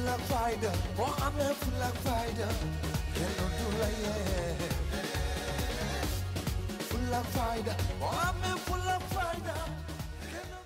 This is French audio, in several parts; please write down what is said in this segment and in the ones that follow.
Fulla fayda, boo amee fulla fayda, kenn du la yee. Fulla fayda, boo amee fulla fayda, kenn du.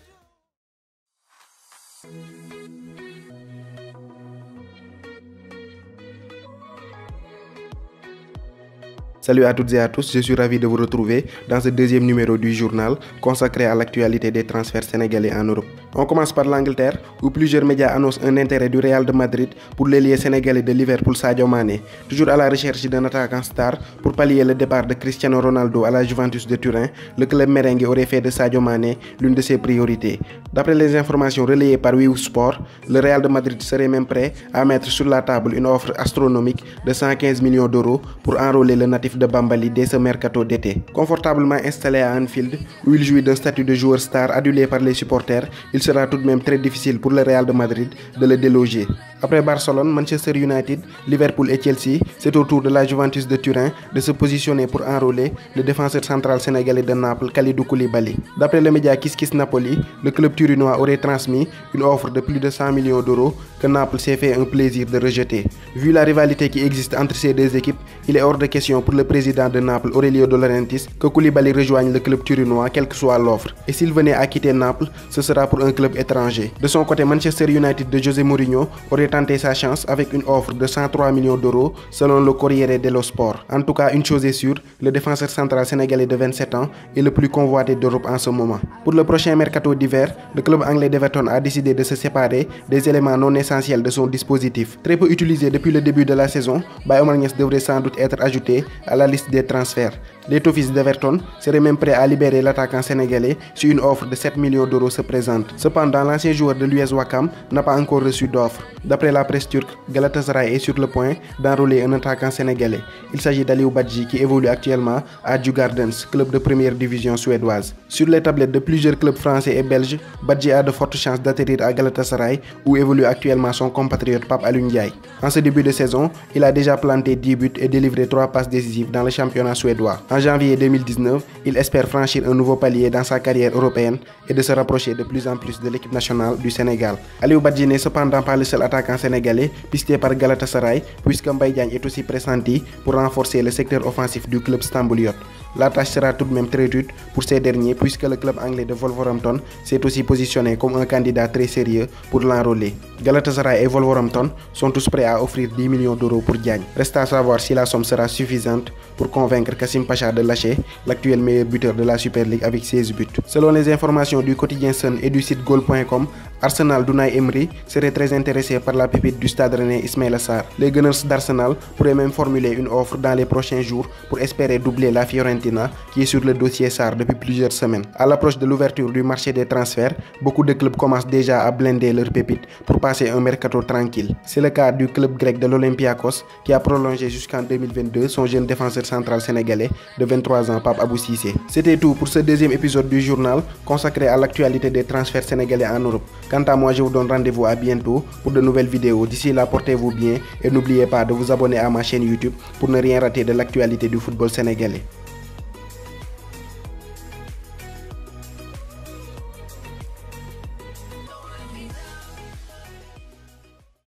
Salut à toutes et à tous, je suis ravi de vous retrouver dans ce deuxième numéro du journal consacré à l'actualité des transferts sénégalais en Europe. On commence par l'Angleterre où plusieurs médias annoncent un intérêt du Real de Madrid pour l'ailier sénégalais de Liverpool Sadio Mané, toujours à la recherche d'un attaquant star pour pallier le départ de Cristiano Ronaldo à la Juventus de Turin. Le club merengue aurait fait de Sadio Mané l'une de ses priorités. D'après les informations relayées par Wii Sport, le Real de Madrid serait même prêt à mettre sur la table une offre astronomique de 115 millions d'euros pour enrôler le natif de Bambali dès ce mercato d'été. Confortablement installé à Anfield, où il jouit d'un statut de joueur star adulé par les supporters, il sera tout de même très difficile pour le Real de Madrid de le déloger. Après Barcelone, Manchester United, Liverpool et Chelsea, c'est au tour de la Juventus de Turin de se positionner pour enrôler le défenseur central sénégalais de Naples, Kalidou Koulibaly. D'après le média Kiss Kiss Napoli, le club turinois aurait transmis une offre de plus de 100 millions d'euros que Naples s'est fait un plaisir de rejeter. Vu la rivalité qui existe entre ces deux équipes, il est hors de question pour le président de Naples, Aurelio De Laurentiis, que Koulibaly rejoigne le club turinois quelle que soit l'offre. Et s'il venait à quitter Naples, ce sera pour un club étranger. De son côté, Manchester United de José Mourinho aurait tenté sa chance avec une offre de 103 millions d'euros selon le Corriere dello Sport. En tout cas, une chose est sûre, le défenseur central sénégalais de 27 ans est le plus convoité d'Europe en ce moment. Pour le prochain mercato d'hiver, le club anglais d'Everton a décidé de se séparer des éléments non essentiels de son dispositif. Très peu utilisé depuis le début de la saison, Baye Omar Niasse devrait sans doute être ajouté à la liste des transferts. Les Toffees d'Everton seraient même prêts à libérer l'attaquant sénégalais si une offre de 7 millions d'euros se présente. Cependant, l'ancien joueur de l'US Ouakam n'a pas encore reçu d'offre. D'après la presse turque, Galatasaray est sur le point d'enrôler un attaquant sénégalais. Il s'agit d'Aliou Badji qui évolue actuellement à Djurgårdens, club de première division suédoise. Sur les tablettes de plusieurs clubs français et belges, Badji a de fortes chances d'atterrir à Galatasaray où évolue actuellement son compatriote Pape Alioune Ndiaye. En ce début de saison, il a déjà planté 10 buts et délivré 3 passes décisives dans le championnat suédois. En janvier 2019, il espère franchir un nouveau palier dans sa carrière européenne et de se rapprocher de plus en plus de l'équipe nationale du Sénégal. Aliou Badji n'est cependant pas le seul attaquant sénégalais pisté par Galatasaray puisque Mbaye Diagne est aussi pressenti pour renforcer le secteur offensif du club stambouliote. La tâche sera tout de même très rude pour ces derniers puisque le club anglais de Wolverhampton s'est aussi positionné comme un candidat très sérieux pour l'enrôler. Galatasaray et Wolverhampton sont tous prêts à offrir 10 millions d'euros pour Diagne. Reste à savoir si la somme sera suffisante pour convaincre Kassim Pacha de lâcher l'actuel meilleur buteur de la Super League avec 16 buts. Selon les informations du quotidien Sun et du site goal.com, Arsenal d'Unai Emery serait très intéressé par la pépite du Stade Rennais Ismaïla Sarr. Les Gunners d'Arsenal pourraient même formuler une offre dans les prochains jours pour espérer doubler la Fiorentina qui est sur le dossier Sarr depuis plusieurs semaines. À l'approche de l'ouverture du marché des transferts, beaucoup de clubs commencent déjà à blinder leurs pépites pour passer un mercato tranquille. C'est le cas du club grec de l'Olympiakos qui a prolongé jusqu'en 2022 son jeune défenseur central sénégalais de 23 ans, Pape Abou Cissé. C'était tout pour ce deuxième épisode du journal consacré à l'actualité des transferts sénégalais en Europe. Quant à moi, je vous donne rendez-vous à bientôt pour de nouvelles vidéos. D'ici là, portez-vous bien et n'oubliez pas de vous abonner à ma chaîne YouTube pour ne rien rater de l'actualité du football sénégalais.